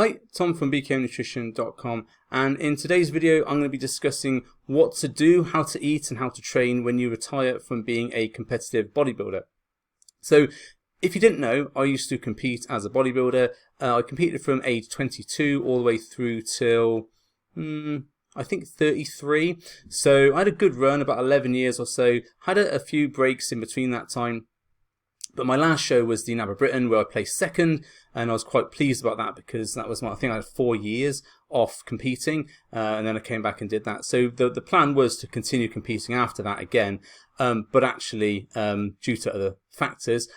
Hi, Tom from bknutrition.com, and in today's video I'm going to be discussing what to do, how to eat and how to train when you retire from being a competitive bodybuilder. So if you didn't know, I used to compete as a bodybuilder. I competed from age 22 all the way through till I think 33. So I had a good run, about 11 years or so. Had a few breaks in between that time. But my last show was the NABBA Britain, where I placed second, and I was quite pleased about that because that was I think I had 4 years off competing, and then I came back and did that. So the plan was to continue competing after that again, but actually due to other factors,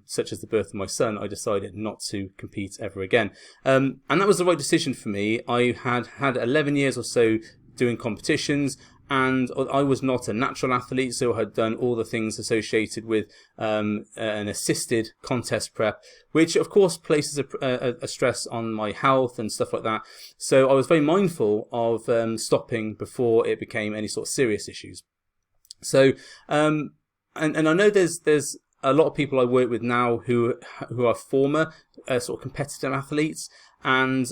such as the birth of my son, I decided not to compete ever again. And that was the right decision for me. I had 11 years or so doing competitions, and I was not a natural athlete, so I had done all the things associated with an assisted contest prep, which of course places a stress on my health and stuff like that. So I was very mindful of stopping before it became any sort of serious issues. So, and I know there's a lot of people I work with now who are former sort of competitive athletes, and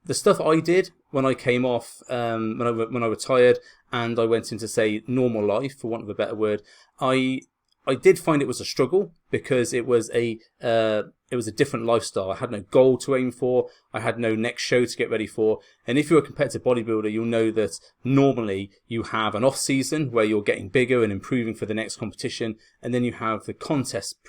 the stuff I did when I came off, when I retired and I went into, say, normal life, for want of a better word, I did find it was a struggle because it was a different lifestyle. I had no goal to aim for. I had no next show to get ready for. And if you're a competitive bodybuilder, you'll know that normally you have an off season where you're getting bigger and improving for the next competition, and then you have the contest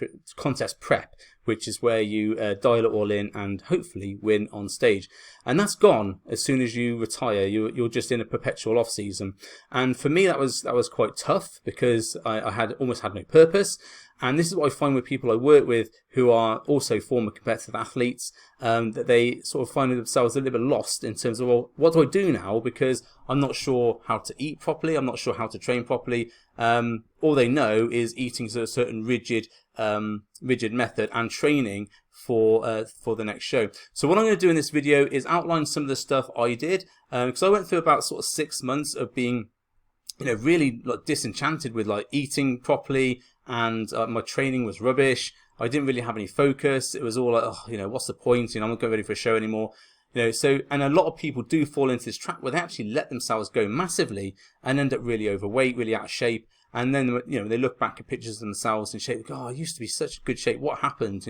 prep, which is where you dial it all in and hopefully win on stage. And that's gone as soon as you retire. You're just in a perpetual off season. And for me, that was quite tough because I had almost had no purpose. And this is what I find with people I work with who are also former competitive athletes, that they sort of find themselves a little bit lost in terms of, well, what do I do now? Because I'm not sure how to eat properly. I'm not sure how to train properly. All they know is eating a certain rigid method and training for the next show. So what I'm going to do in this video is outline some of the stuff I did, because I went through about sort of 6 months of being, really like disenchanted with like eating properly, and my training was rubbish. I didn't really have any focus. It was all like, oh, what's the point? I'm not getting ready for a show anymore. So, and a lot of people do fall into this trap where they actually let themselves go massively and end up really overweight, really out of shape. And then, they look back at pictures of themselves in shape, I used to be such good shape. What happened,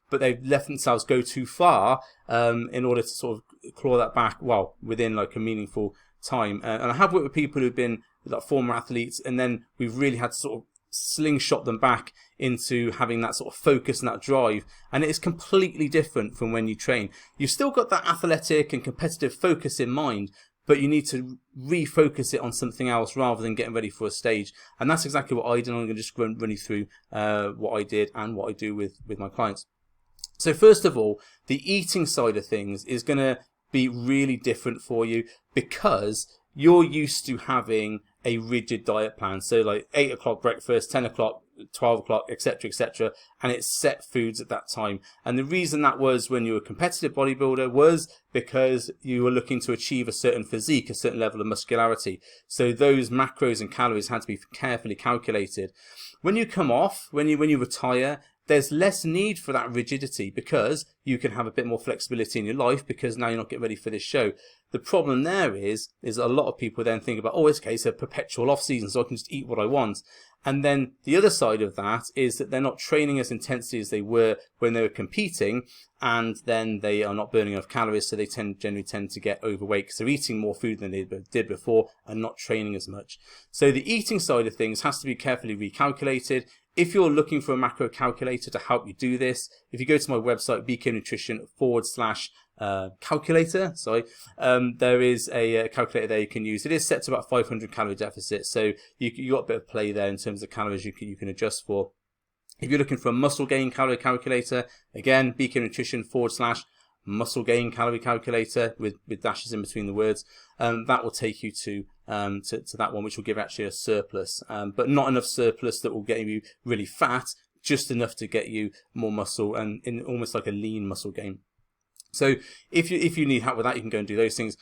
But they've let themselves go too far in order to sort of claw that back, within like a meaningful time. And I have worked with people who've been like former athletes, and then we've really had to sort of slingshot them back into having that sort of focus and that drive. And it is completely different from when you train. You've still got that athletic and competitive focus in mind, but you need to refocus it on something else rather than getting ready for a stage. And that's exactly what I did. I'm going to just run you through what I did and what I do with my clients. So first of all, the eating side of things is going to be really different for you because you're used to having a rigid diet plan. So like 8 o'clock breakfast, 10 o'clock, 12 o'clock, etc., and it's set foods at that time. And the reason that was when you were a competitive bodybuilder was because you were looking to achieve a certain physique, a certain level of muscularity. So those macros and calories had to be carefully calculated. When you come off, when you retire, there's less need for that rigidity because you can have a bit more flexibility in your life because now you're not getting ready for this show. The problem there is a lot of people then think about, it's a perpetual off season, so I can just eat what I want. And then the other side of that is that they're not training as intensely as they were when they were competing, and then they are not burning enough calories, so they generally tend to get overweight because they're eating more food than they did before and not training as much. So the eating side of things has to be carefully recalculated. If you're looking for a macro calculator to help you do this, if you go to my website, bknutrition/calculator, there is a calculator there you can use. It is set to about 500 calorie deficit, so you got a bit of play there in terms of calories you can adjust for. If you're looking for a muscle gain calorie calculator, again, bknutrition/muscle gain calorie calculator with dashes in between the words. That will take you to that one, which will give actually a surplus, but not enough surplus that will get you really fat, just enough to get you more muscle and in almost like a lean muscle gain. So if you need help with that, you can go and do those things.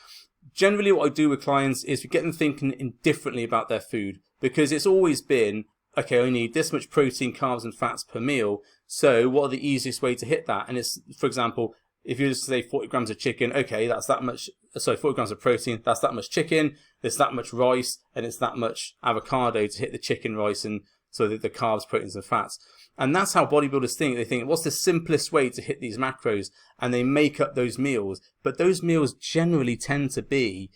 Generally, what I do with clients is we get them thinking differently about their food, because it's always been, okay, I need this much protein, carbs and fats per meal. So what are the easiest way to hit that? And it's, for example, if you just say 40 grams of chicken, okay, that's that much, sorry, 40 grams of protein, that's that much chicken, there's that much rice, and it's that much avocado to hit the chicken, rice, and so the carbs, proteins, and fats. And that's how bodybuilders think. They think, what's the simplest way to hit these macros? And they make up those meals. But those meals generally tend to be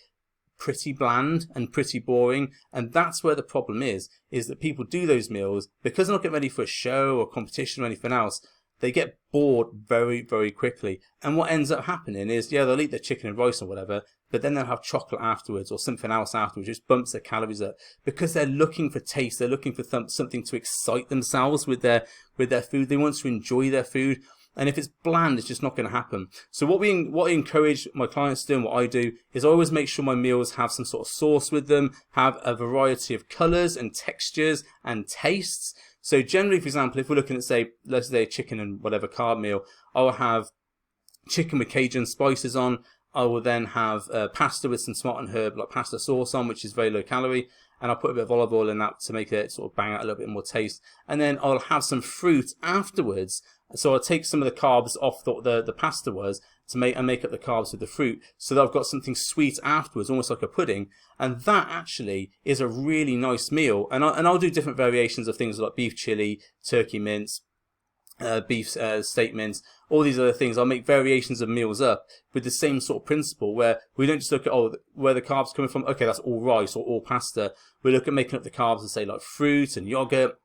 pretty bland and pretty boring. And that's where the problem is that people do those meals because they're not getting ready for a show or competition or anything else. They get bored very, very quickly. And what ends up happening is, yeah, they'll eat their chicken and rice or whatever, but then they'll have chocolate afterwards or something else afterwards, which bumps their calories up because they're looking for taste. They're looking for something to excite themselves with their food. They want to enjoy their food. And if it's bland, it's just not going to happen. So what I encourage my clients to do and what I do is I always make sure my meals have some sort of sauce with them, have a variety of colors and textures and tastes. So generally, for example, if we're looking at, say, let's say a chicken and whatever carb meal, I'll have chicken with Cajun spices on. I will then have pasta with some smart and herb, like pasta sauce on, which is very low calorie. And I'll put a bit of olive oil in that to make it sort of bang out a little bit more taste. And then I'll have some fruit afterwards. So I'll take some of the carbs off the pasta was to make up the carbs with the fruit, so that I've got something sweet afterwards, almost like a pudding. And that actually is a really nice meal. And I'll do different variations of things like beef chili, turkey mince, beef steak mince, all these other things. I'll make variations of meals up with the same sort of principle, where we don't just look at, where the carbs coming from, okay, that's all rice or all pasta. We look at making up the carbs and say like fruit and yogurt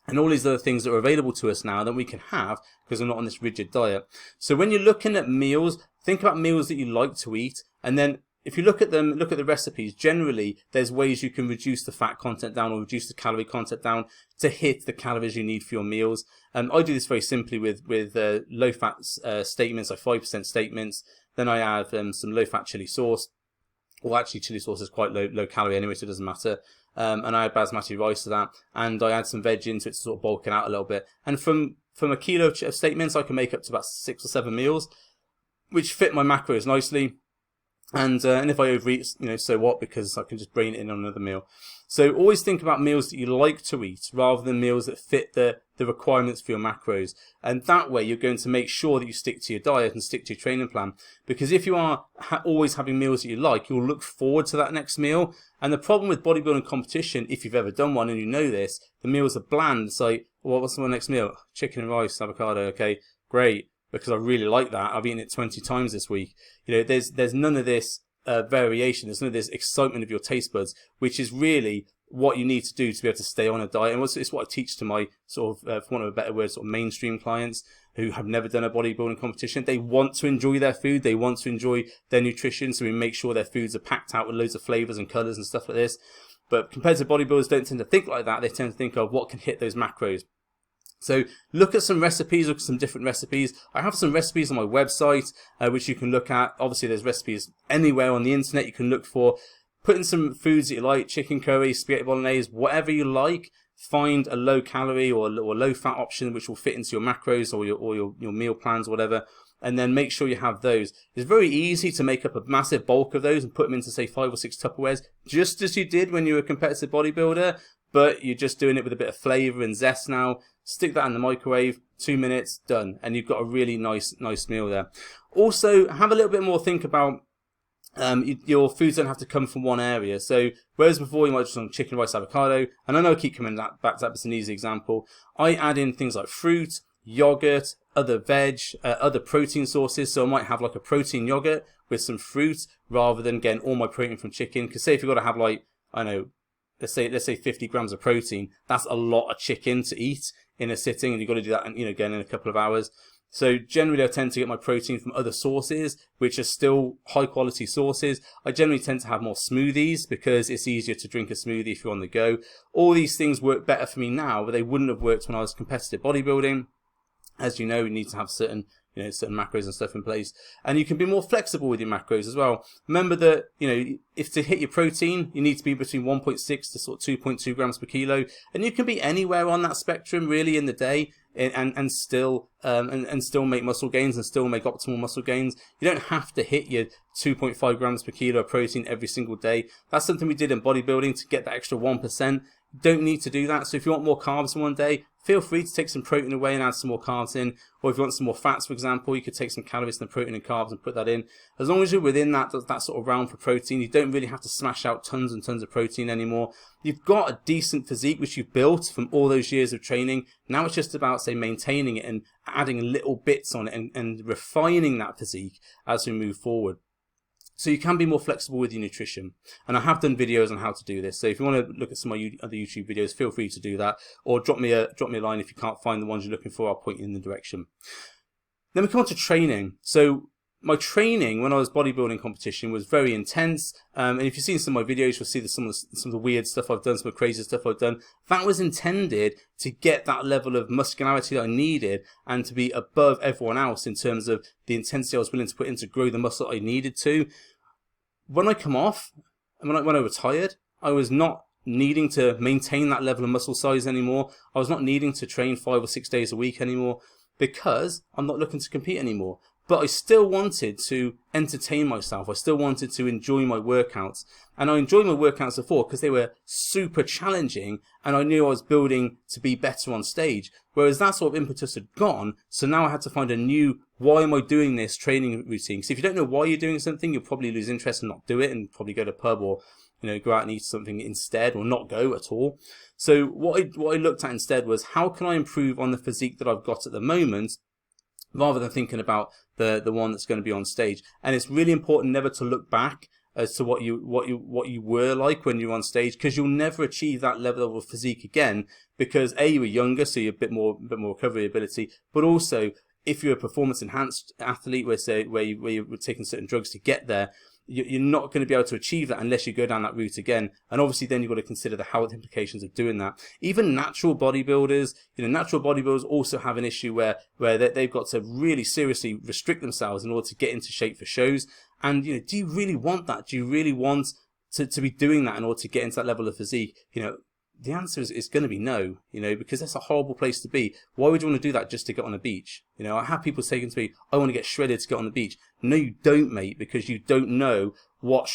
and all these other things that are available to us now that we can have because we're not on this rigid diet. So when you're looking at meals, think about meals that you like to eat, and then if you look at them, look at the recipes, generally there's ways you can reduce the fat content down or reduce the calorie content down to hit the calories you need for your meals. I do this very simply with low fat steak mince, like 5% steak mince. Then I add some low fat chili sauce. Well, actually chili sauce is quite low calorie anyway, so it doesn't matter. And I add basmati rice to that, and I add some veg into it to sort of bulk it out a little bit. And from a kilo of steak mince, I can make up to about 6 or 7 meals, which fit my macros nicely. And if I overeat, so what? Because I can just brain it in on another meal. So always think about meals that you like to eat rather than meals that fit the requirements for your macros. And that way you're going to make sure that you stick to your diet and stick to your training plan. Because if you are always having meals that you like, you'll look forward to that next meal. And the problem with bodybuilding competition, if you've ever done one and you know this, the meals are bland. It's like, well, what's my next meal? Chicken and rice, avocado, okay, great. Because I really like that. I've eaten it 20 times this week. There's none of this variation. There's none of this excitement of your taste buds, which is really what you need to do to be able to stay on a diet. And it's what I teach to my sort of, for want of a better word, sort of mainstream clients who have never done a bodybuilding competition. They want to enjoy their food. They want to enjoy their nutrition. So we make sure their foods are packed out with loads of flavors and colors and stuff like this. But competitive bodybuilders don't tend to think like that. They tend to think of what can hit those macros. So look at some recipes, look at some different recipes. I have some recipes on my website, which you can look at. Obviously, there's recipes anywhere on the internet you can look for. Put in some foods that you like, chicken curry, spaghetti bolognese, whatever you like. Find a low calorie or low fat option which will fit into your macros or your meal plans or whatever. And then make sure you have those. It's very easy to make up a massive bulk of those and put them into, say, 5 or 6 Tupperwares, just as you did when you were a competitive bodybuilder, but you're just doing it with a bit of flavor and zest now. Stick that in the microwave, 2 minutes, done. And you've got a really nice meal there. Also, have a little bit more think about your foods don't have to come from one area. So whereas before you might just on chicken, rice, avocado, and I know I keep coming back to that, but it's an easy example. I add in things like fruit, yogurt, other veg, other protein sources. So I might have like a protein yogurt with some fruit rather than getting all my protein from chicken. Because say if you've got to have like, I don't know, let's say 50 grams of protein, that's a lot of chicken to eat in a sitting, and you've got to do that, again in a couple of hours. So generally I tend to get my protein from other sources, which are still high quality sources. I generally tend to have more smoothies because it's easier to drink a smoothie if you're on the go. All these things work better for me now, but they wouldn't have worked when I was competitive bodybuilding. As you know, we need to have certain macros and stuff in place. And you can be more flexible with your macros as well. Remember that, if to hit your protein, you need to be between 1.6 to sort of 2.2 grams per kilo. And you can be anywhere on that spectrum really in the day and still make muscle gains and still make optimal muscle gains. You don't have to hit your 2.5 grams per kilo of protein every single day. That's something we did in bodybuilding to get that extra 1%. You don't need to do that. So if you want more carbs in one day, feel free to take some protein away and add some more carbs in. Or if you want some more fats, for example, you could take some calories from the protein and carbs and put that in. As long as you're within that sort of realm for protein, you don't really have to smash out tons and tons of protein anymore. You've got a decent physique which you've built from all those years of training. Now it's just about, say, maintaining it and adding little bits on it and refining that physique as we move forward. So you can be more flexible with your nutrition. And I have done videos on how to do this. So if you want to look at some of my other YouTube videos, feel free to do that. Or drop me a line if you can't find the ones you're looking for. I'll point you in the direction. Then we come on to training. So my training when I was bodybuilding competition was very intense. And if you've seen some of my videos, you'll see some of the weird stuff I've done, some of the crazy stuff I've done. That was intended to get that level of muscularity that I needed and to be above everyone else in terms of the intensity I was willing to put in to grow the muscle I needed to. When I come off, and when I retired, I was not needing to maintain that level of muscle size anymore. I was not needing to train 5 or 6 days a week anymore because I'm not looking to compete anymore. But I still wanted to entertain myself. I still wanted to enjoy my workouts. And I enjoyed my workouts before because they were super challenging and I knew I was building to be better on stage. Whereas that sort of impetus had gone, so now I had to find a new, why am I doing this training routine? Because if you don't know why you're doing something, you'll probably lose interest and not do it and probably go to a pub or go out and eat something instead or not go at all. So what I looked at instead was how can I improve on the physique that I've got at the moment, rather than thinking about the one that's going to be on stage. And it's really important never to look back as to what you were like when you were on stage, because you'll never achieve that level of physique again, because A, you were younger, so you're a bit more recovery ability, but also if you're a performance enhanced athlete where you were taking certain drugs to get there, you're not going to be able to achieve that unless you go down that route again. And obviously then you've got to consider the health implications of doing that. Even natural bodybuilders, natural bodybuilders also have an issue where they've got to really seriously restrict themselves in order to get into shape for shows. And do you really want that? Do you really want to be doing that in order to get into that level of physique? The answer is going to be no, because that's a horrible place to be. Why would you want to do that just to get on a beach? I have people saying to me, I want to get shredded to get on the beach. No, you don't, mate, because you don't know what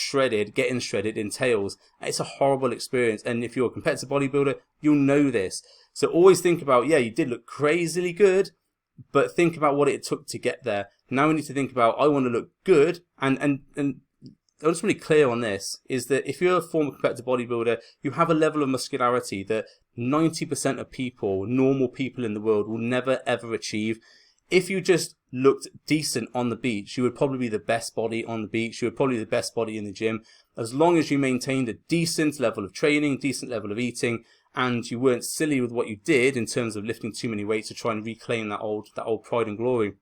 getting shredded entails. It's a horrible experience. And if you're a competitive bodybuilder, you'll know this. So always think about, yeah, you did look crazily good, but think about what it took to get there. Now we need to think about, I want to look good, and I'm just really clear on this, is that if you're a former competitive bodybuilder, you have a level of muscularity that 90% of people, normal people in the world, will never ever achieve. If you just looked decent on the beach, you would probably be the best body on the beach, you would probably be the best body in the gym, as long as you maintained a decent level of training, decent level of eating, and you weren't silly with what you did in terms of lifting too many weights to try and reclaim that old pride and glory.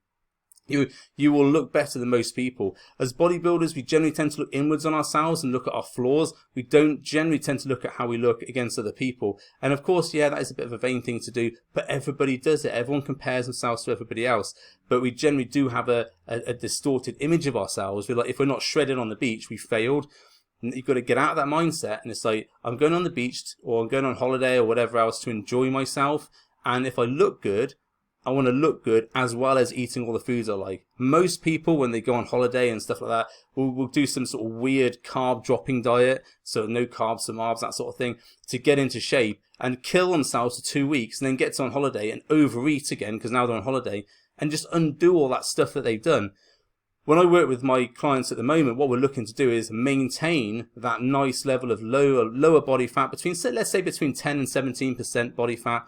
You will look better than most people. As bodybuilders, we generally tend to look inwards on ourselves and look at our flaws. We don't generally tend to look at how we look against other people. And of course, yeah, that is a bit of a vain thing to do, but everybody does it. Everyone compares themselves to everybody else. But we generally do have a distorted image of ourselves. We're like, if we're not shredded on the beach, we failed. You've got to get out of that mindset, and it's like, I'm going on the beach or I'm going on holiday or whatever else to enjoy myself. And if I look good, I want to look good as well as eating all the foods I like. Most people, when they go on holiday and stuff like that, will do some sort of weird carb dropping diet. So no carbs, some carbs, that sort of thing, to get into shape and kill themselves for 2 weeks and then get on holiday and overeat again because now they're on holiday and just undo all that stuff that they've done. When I work with my clients at the moment, what we're looking to do is maintain that nice level of lower body fat let's say between 10 and 17% body fat,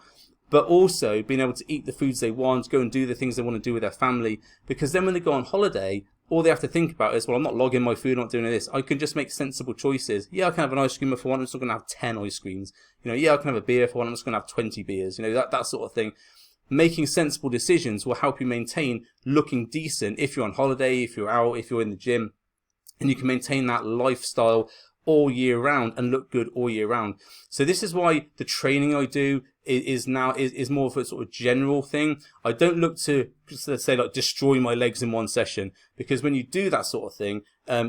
but also being able to eat the foods they want, go and do the things they want to do with their family. Because then when they go on holiday, all they have to think about is, well, I'm not logging my food, I'm not doing this. I can just make sensible choices. Yeah, I can have an ice cream if I want, I'm still going to have 10 ice creams. Yeah, I can have a beer if I want, I'm just going to have 20 beers. That sort of thing. Making sensible decisions will help you maintain looking decent if you're on holiday, if you're out, if you're in the gym. And you can maintain that lifestyle all year round and look good all year round. So this is why the training I do is more of a sort of general thing. I don't look to let's say, like destroy my legs in one session, because when you do that sort of thing,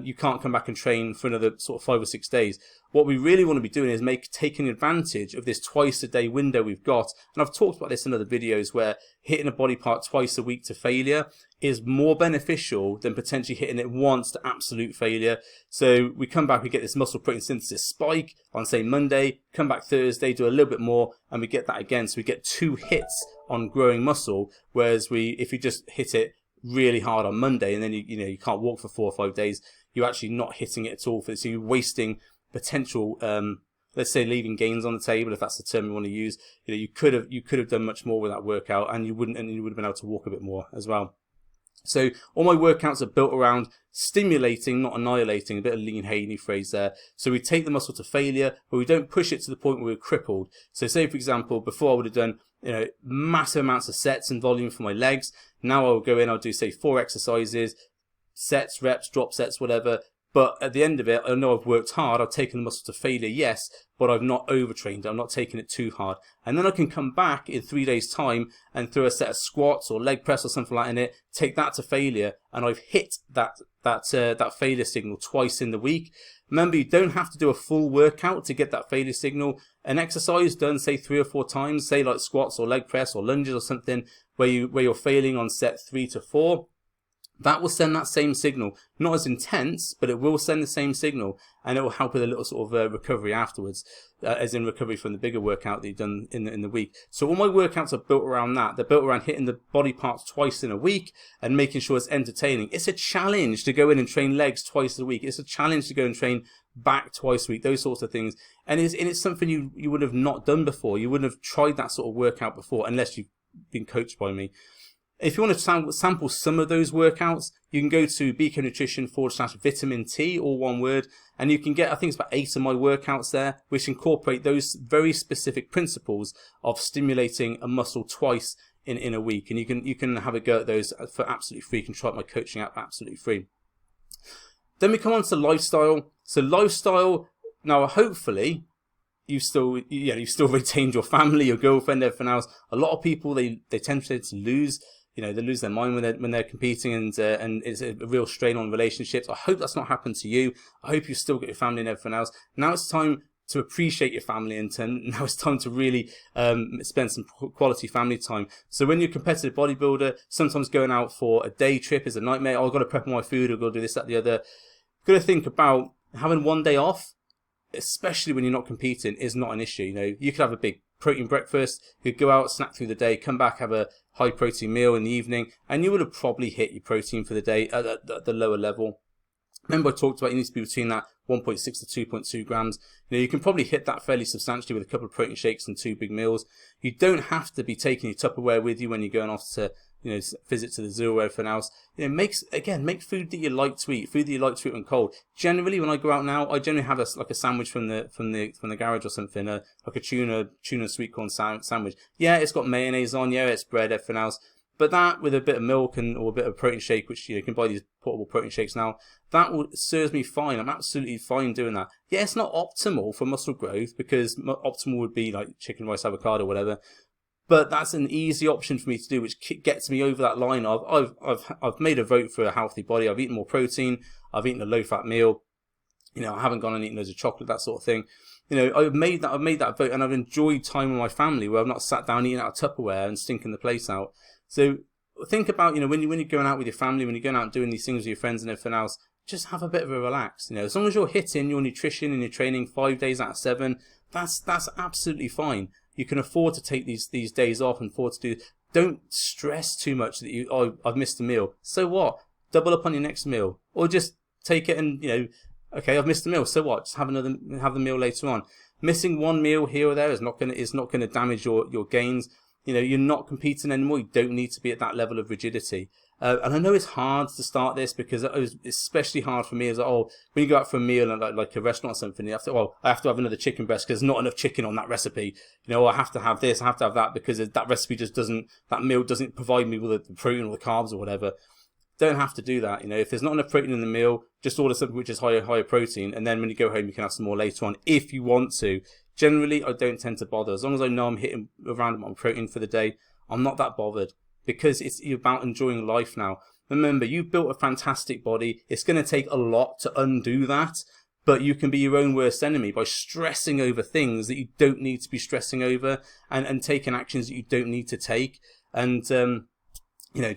you can't come back and train for another sort of 5 or 6 days. What we really want to be doing is taking advantage of this twice a day window we've got. And I've talked about this in other videos, where hitting a body part twice a week to failure is more beneficial than potentially hitting it once to absolute failure. So we come back, we get this muscle protein synthesis spike on, say, Monday, come back Thursday, do a little bit more, and we get that again. So we get 2 hits on growing muscle, whereas if you just hit it really hard on Monday and then you can't walk for 4 or 5 days, you're actually not hitting it at all. So you're wasting potential, let's say, leaving gains on the table, if that's the term you want to use. You could have done much more with that workout, and you would have been able to walk a bit more as well. So all my workouts are built around stimulating, not annihilating. A bit of lean Haney phrase there. So we take the muscle to failure, but we don't push it to the point where we're crippled. So say, for example, before I would have done massive amounts of sets and volume for my legs. Now I'll go in, I'll do, say, 4 exercises, sets, reps, drop sets, whatever. But at the end of it, I know I've worked hard, I've taken the muscle to failure, yes, but I've not overtrained, I'm not taking it too hard. And then I can come back in 3 days' time and throw a set of squats or leg press or something like that in it, take that to failure, and I've hit that failure signal twice in the week. Remember, you don't have to do a full workout to get that failure signal. An exercise done, say, 3 or 4 times, say like squats or leg press or lunges or something, where you're failing on set 3 to 4, that will send that same signal. Not as intense, but it will send the same signal, and it will help with a little sort of recovery afterwards, as in recovery from the bigger workout that you've done in the week. So all my workouts are built around that. They're built around hitting the body parts twice in a week and making sure it's entertaining. It's a challenge to go in and train legs twice a week. It's a challenge to go and train back twice a week, those sorts of things. And it's something you would have not done before. You wouldn't have tried that sort of workout before unless you've been coached by me. If you want to sample some of those workouts, you can go to BK/vitamin T, all one word, and you can get, I think it's about 8 of my workouts there, which incorporate those very specific principles of stimulating a muscle twice in a week. And you can have a go at those for absolutely free. You can try out my coaching app absolutely free. Then we come on to lifestyle. So lifestyle, now hopefully you've still retained your family, your girlfriend, everything else. A lot of people, they tend to lose. They lose their mind when they're competing, and it's a real strain on relationships. I hope that's not happened to you. I hope you still get your family and everything else. Now it's time to appreciate your family, and now it's time to really spend some quality family time. So when you're a competitive bodybuilder, sometimes going out for a day trip is a nightmare. Oh, I've got to prep my food, I've got to do this, that, the other. You've got to think about having one day off, especially when you're not competing, is not an issue. You could have a big protein breakfast, you could go out, snack through the day, come back, have a high protein meal in the evening, and you would have probably hit your protein for the day at the lower level. Remember, I talked about you need to be between that 1.6 to 2.2 grams. You can probably hit that fairly substantially with a couple of protein shakes and 2 big meals. You don't have to be taking your Tupperware with you when you're going off to visit to the zoo or everything else. Make food that you like to eat, when cold. Generally, when I go out now, I generally have a sandwich from the garage or something, like a tuna sweet corn sandwich. Yeah, it's got mayonnaise on. Yeah, it's bread, everything else. But that with a bit of milk or a bit of protein shake, which you can buy these portable protein shakes now, that serves me fine. I'm absolutely fine doing that. Yeah, it's not optimal for muscle growth, because optimal would be like chicken, rice, avocado, whatever. But that's an easy option for me to do, which gets me over that line of I've made a vote for a healthy body. I've eaten more protein. I've eaten a low-fat meal. I haven't gone and eaten loads of chocolate, that sort of thing. I've made that vote, and I've enjoyed time with my family where I've not sat down eating out of Tupperware and stinking the place out. So think about, when you're going out with your family, when you're going out and doing these things with your friends and everything else, just have a bit of a relax. As long as you're hitting your nutrition and your training 5 days out of 7, that's absolutely fine. You can afford to take these days off and afford to do. Don't stress too much that I've missed a meal. So what? Double up on your next meal, or just take it and okay, I've missed a meal. So what? Just have the meal later on. Missing one meal here or there is not going to damage your gains. You're not competing anymore. You don't need to be at that level of rigidity. And I know it's hard to start this, because it was especially hard for me. As when you go out for a meal at like a restaurant or something, I have to have another chicken breast because there's not enough chicken on that recipe. I have to have this, I have to have that, because that recipe that meal doesn't provide me with the protein or the carbs or whatever. Don't have to do that. If there's not enough protein in the meal, just order something which is higher protein, and then when you go home, you can have some more later on if you want to. Generally, I don't tend to bother. As long as I know I'm hitting around my protein for the day, I'm not that bothered. because it's about enjoying life now. Remember, you've built a fantastic body. It's going to take a lot to undo that, but you can be your own worst enemy by stressing over things that you don't need to be stressing over, and taking actions that you don't need to take. And, you know,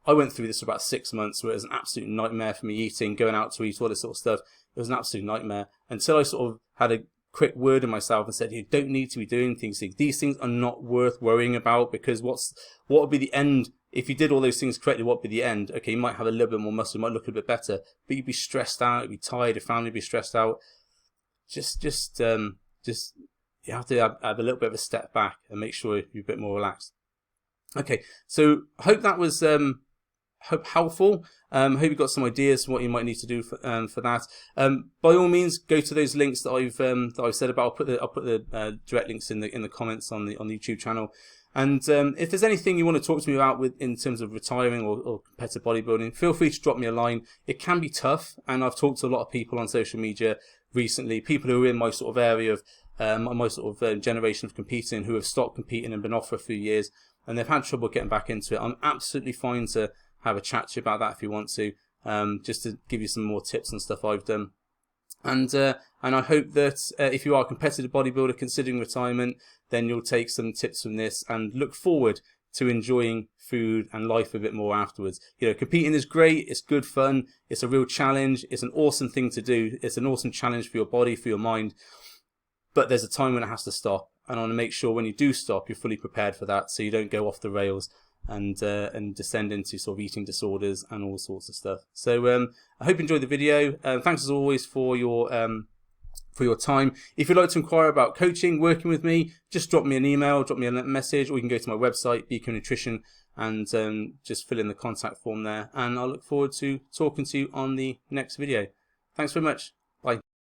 I went through this for about 6 months where it was an absolute nightmare for me eating, going out to eat, all this sort of stuff. It was an absolute nightmare until I sort of had a quick word in myself and said, you don't need to be doing things. These things are not worth worrying about, because what would be the end? If you did all those things correctly, what would be the end? Okay, you might have a little bit more muscle, you might look a bit better, but you'd be stressed out, you'd be tired, your family would be stressed out. Just you have to have a little bit of a step back and make sure you're a bit more relaxed. Okay, so I hope that was helpful. Hope you got some ideas for what you might need to do for that. By all means, go to those links that I've said about. I'll put the direct links in the comments on the YouTube channel. And if there's anything you want to talk to me about in terms of retiring or competitive bodybuilding, feel free to drop me a line. It can be tough, and I've talked to a lot of people on social media recently, people who are in my sort of area of my sort of generation of competing, who have stopped competing and been off for a few years, and they've had trouble getting back into it. I'm absolutely fine to have a chat to you about that if you want to, just to give you some more tips and stuff I've done. And I hope that if you are a competitive bodybuilder considering retirement, then you'll take some tips from this and look forward to enjoying food and life a bit more afterwards. You know, competing is great, it's good fun, it's a real challenge, it's an awesome thing to do, it's an awesome challenge for your body, for your mind, but there's a time when it has to stop, and I want to make sure when you do stop, you're fully prepared for that, so you don't go off the rails and descend into sort of eating disorders and all sorts of stuff. So I hope you enjoyed the video. Thanks as always for your time. If you'd like to inquire about coaching, working with me, just drop me an email, drop me a message, or you can go to my website, Beacon Nutrition, and just fill in the contact form there. And I look forward to talking to you on the next video. Thanks very much.